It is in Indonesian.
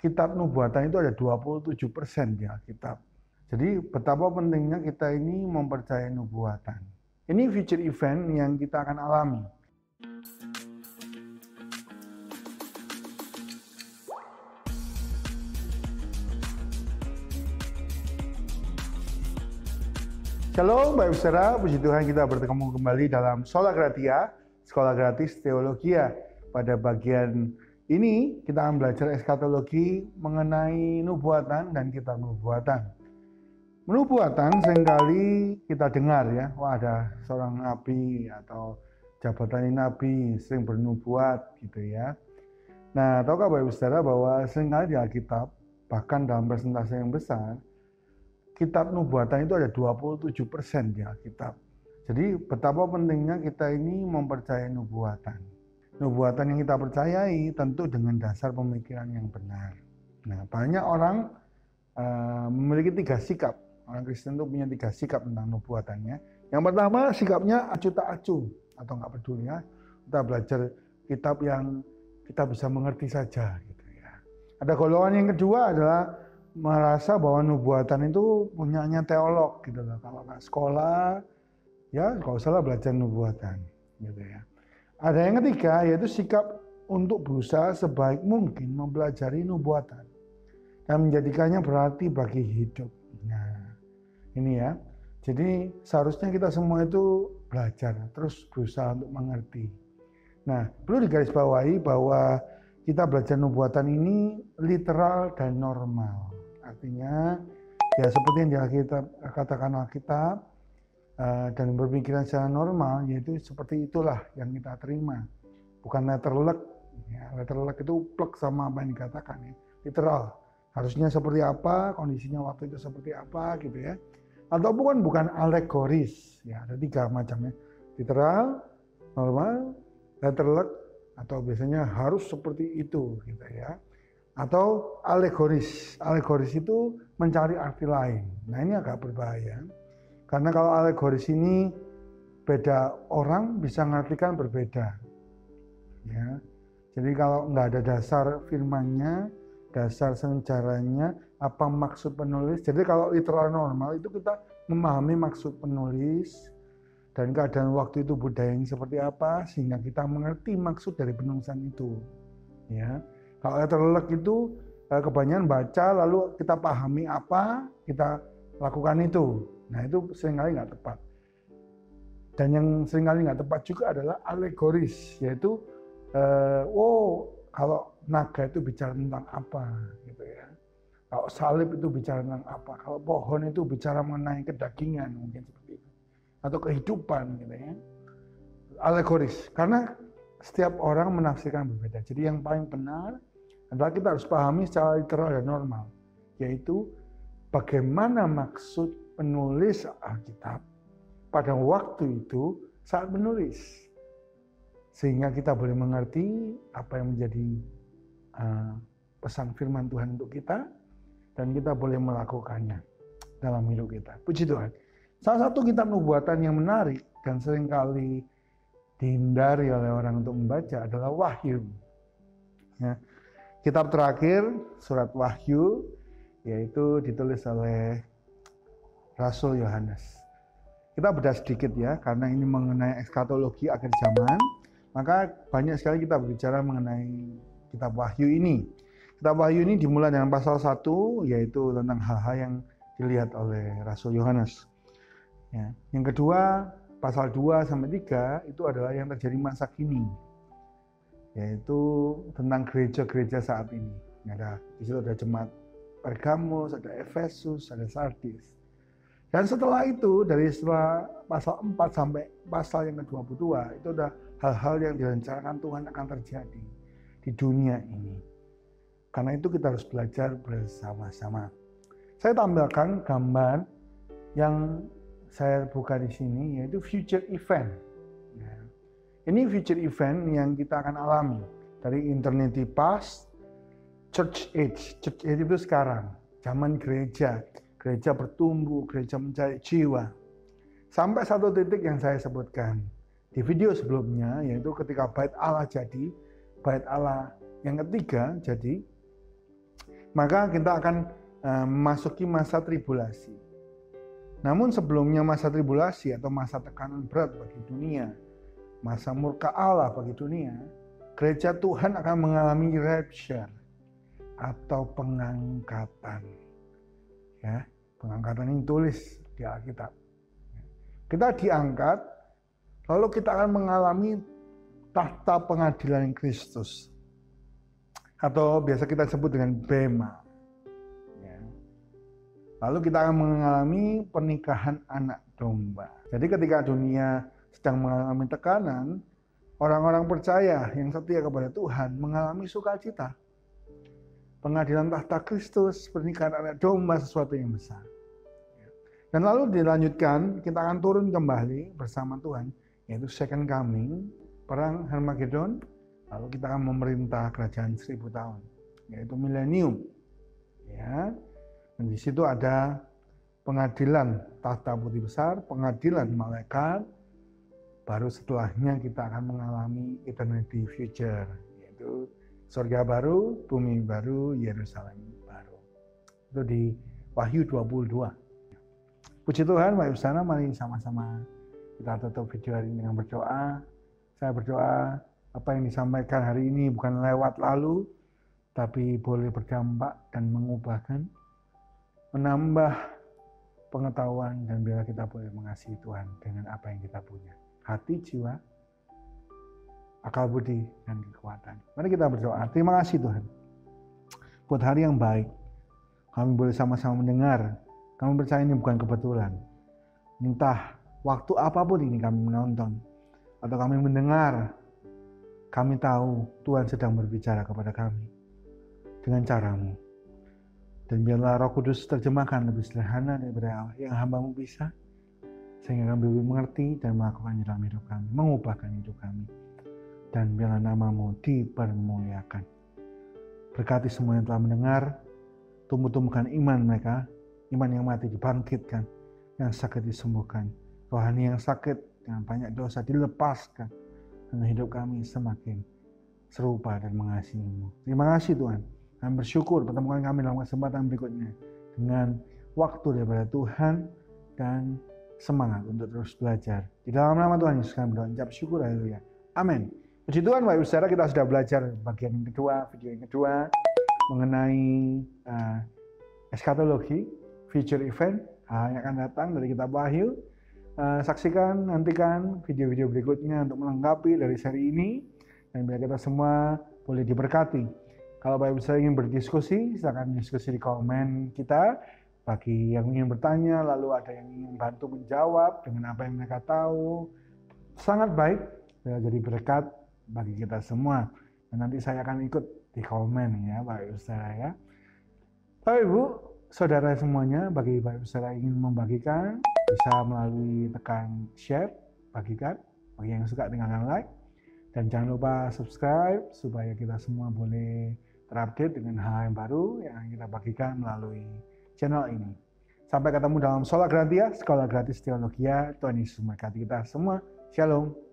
kitab nubuatan itu ada 27% di Alkitab. Jadi betapa pentingnya kita ini mempercayai nubuatan. Ini future event yang kita akan alami. Shalom Bapak Saudara, puji Tuhan kita bertemu kembali dalam Sola Gratia, Sekolah Gratis Teologia. Pada bagian ini kita akan belajar eskatologi mengenai nubuatan dan kitab nubuatan. Nubuatan seringkali kita dengar ya, wah ada seorang nabi atau jabatan nabi sering bernubuat gitu ya. Nah, tahukah Bapak Saudara bahwa seringkali di Alkitab, bahkan dalam persentase yang besar, kitab nubuatan itu ada 27% di Alkitab. Jadi betapa pentingnya kita ini mempercayai nubuatan. Nubuatan yang kita percayai tentu dengan dasar pemikiran yang benar. Nah, banyak orang memiliki 3 sikap. Orang Kristen itu punya 3 sikap tentang nubuatannya. Yang pertama sikapnya acuh tak acuh atau nggak peduli ya. Kita belajar kitab yang kita bisa mengerti saja gitu ya. Ada golongan yang kedua adalah merasa bahwa nubuatan itu punyanya teolog gitu loh. Kalau nggak sekolah, ya nggak usah lah belajar nubuatan gitu ya. Ada yang ketiga yaitu sikap untuk berusaha sebaik mungkin mempelajari nubuatan dan menjadikannya berarti bagi hidup. Nah, ini ya. Jadi seharusnya kita semua itu belajar terus berusaha untuk mengerti. Nah, perlu digarisbawahi bahwa kita belajar nubuatan ini literal dan normal. Artinya ya seperti yang katakan Alkitab dan berpikiran secara normal, yaitu seperti itulah yang kita terima, bukan letterlek ya. Letterlek itu plek sama apa yang dikatakan ya. Literal, harusnya seperti apa, kondisinya waktu itu seperti apa gitu ya. Ataupun bukan alegoris ya, ada 3 macamnya, literal, normal, letterlek, atau biasanya harus seperti itu gitu ya. Atau alegoris. Alegoris itu mencari arti lain. Nah, ini agak berbahaya. Karena kalau alegoris ini beda orang bisa mengartikan berbeda. Ya. Jadi kalau nggak ada dasar firmannya, dasar sejarahnya, apa maksud penulis. Jadi kalau literal normal itu kita memahami maksud penulis dan keadaan waktu itu budayanya seperti apa sehingga kita mengerti maksud dari penulisan itu. Ya. Kalau letterlek itu kebanyakan baca lalu kita pahami apa, kita lakukan itu. Nah, itu seringkali nggak tepat. Dan yang seringkali nggak tepat juga adalah alegoris, yaitu kalau naga itu bicara tentang apa gitu ya. Kalau salib itu bicara tentang apa, kalau pohon itu bicara mengenai kedagingan mungkin seperti itu. Atau kehidupan gitu ya. Alegoris, karena setiap orang menafsirkan berbeda. Jadi yang paling benar adalah kita harus pahami secara literal dan normal, yaitu bagaimana maksud penulis Alkitab pada waktu itu saat menulis, sehingga kita boleh mengerti apa yang menjadi pesan firman Tuhan untuk kita dan kita boleh melakukannya dalam hidup kita. Puji Tuhan. Salah satu kitab nubuatan yang menarik dan seringkali dihindari oleh orang untuk membaca adalah Wahyu. Ya. Kitab terakhir, surat Wahyu, yaitu ditulis oleh Rasul Yohanes. Kita bedah sedikit ya, karena ini mengenai eskatologi akhir zaman, maka banyak sekali kita berbicara mengenai kitab Wahyu ini. Kitab Wahyu ini dimulai dengan pasal 1, yaitu tentang hal-hal yang dilihat oleh Rasul Yohanes. Ya. Yang kedua, pasal 2-3 itu adalah yang terjadi masa kini, yaitu tentang gereja-gereja saat ini. Di situ ada jemaat Pergamus, ada Efesus, ada Sardis. Dan setelah itu, setelah pasal 4 sampai pasal yang ke-22, itu ada hal-hal yang direncanakan Tuhan akan terjadi di dunia ini. Karena itu kita harus belajar bersama-sama. Saya tambahkan gambar yang saya buka di sini, yaitu future event. Ya. Ini future event yang kita akan alami dari eternity past, church age. Church age itu sekarang, zaman gereja bertumbuh, gereja mencari jiwa. Sampai satu titik yang saya sebutkan di video sebelumnya, yaitu ketika bait Allah jadi, bait Allah yang ketiga jadi, maka kita akan memasuki masa tribulasi. Namun sebelumnya masa tribulasi atau masa tekanan berat bagi dunia, masa murka Allah bagi dunia, gereja Tuhan akan mengalami rapture atau pengangkatan. Ya, pengangkatan ini tulis di Alkitab. Kita diangkat, lalu kita akan mengalami tahta pengadilan Kristus, atau biasa kita sebut dengan Bema. Ya. Lalu kita akan mengalami pernikahan anak domba. Jadi ketika dunia sedang mengalami tekanan, orang-orang percaya yang setia kepada Tuhan mengalami sukacita. Pengadilan tahta Kristus, pernikahan anak domba, sesuatu yang besar. Dan lalu dilanjutkan, kita akan turun kembali bersama Tuhan, yaitu second coming, perang Harmagedon, lalu kita akan memerintah kerajaan 1000 tahun, yaitu milenium. Ya. Dan di situ ada pengadilan tahta putih besar, pengadilan malaikat, baru setelahnya kita akan mengalami eternity future, yaitu surga baru, bumi baru, Yerusalem baru. Itu di Wahyu 22. Puji Tuhan, Bapak Ibu Saudara, mari sama-sama kita tutup video hari ini dengan berdoa. Saya berdoa apa yang disampaikan hari ini bukan lewat lalu, tapi boleh berdampak dan mengubahkan, menambah pengetahuan, dan biarlah kita boleh mengasihi Tuhan dengan apa yang kita punya. Hati, jiwa, akal budi, dan kekuatan. Mari kita berdoa. Terima kasih Tuhan buat hari yang baik. Kami boleh sama-sama mendengar. Kami percaya ini bukan kebetulan. Entah waktu apapun ini kami menonton atau kami mendengar, kami tahu Tuhan sedang berbicara kepada kami dengan cara-Mu. Dan biarlah Roh Kudus terjemahkan lebih sederhana daripada yang hamba-Mu bisa, sehingga kami boleh mengerti dan melakukan dalam hidup kami, mengubahkan hidup kami. Dan biarlah nama-Mu dipermuliakan. Berkati semua yang telah mendengar, tumbuh-tumbuhkan iman mereka, iman yang mati dibangkitkan, yang sakit disembuhkan, rohani yang sakit dengan banyak dosa dilepaskan, dan hidup kami semakin serupa dan mengasihi-Mu. Terima kasih Tuhan. Kami bersyukur pertemuan kami dalam kesempatan berikutnya dengan waktu daripada Tuhan dan semangat untuk terus belajar. Di dalam nama Tuhan Yesus kami berdoa, ucap syukur, haleluya. Amin. Puji Tuhan, Bapak Ibu Saudara, kita sudah belajar bagian yang kedua, video yang kedua mengenai eskatologi, future event, yang akan datang dari kitab Wahyu. Saksikan, nantikan video-video berikutnya untuk melengkapi dari seri ini, dan biar kita semua boleh diberkati. Kalau Bapak Ibu Saudara ingin berdiskusi, silakan diskusi di komen kita. Bagi yang ingin bertanya, lalu ada yang ingin bantu menjawab dengan apa yang mereka tahu, sangat baik, jadi berkat bagi kita semua. Dan nanti saya akan ikut di komen ya Bapak Ibu Saudara ya. Bapak Ibu Saudara semuanya, bagi Bapak Ibu Saudara ingin membagikan, bisa melalui tekan share, bagikan. Bagi yang suka tinggalkan like. Dan jangan lupa subscribe supaya kita semua boleh terupdate dengan hal yang baru yang kita bagikan melalui channel ini. Sampai ketemu dalam Sola Gratia, Sekolah Gratis Teologia. Tuhan Yesus memberkati kita semua. Shalom.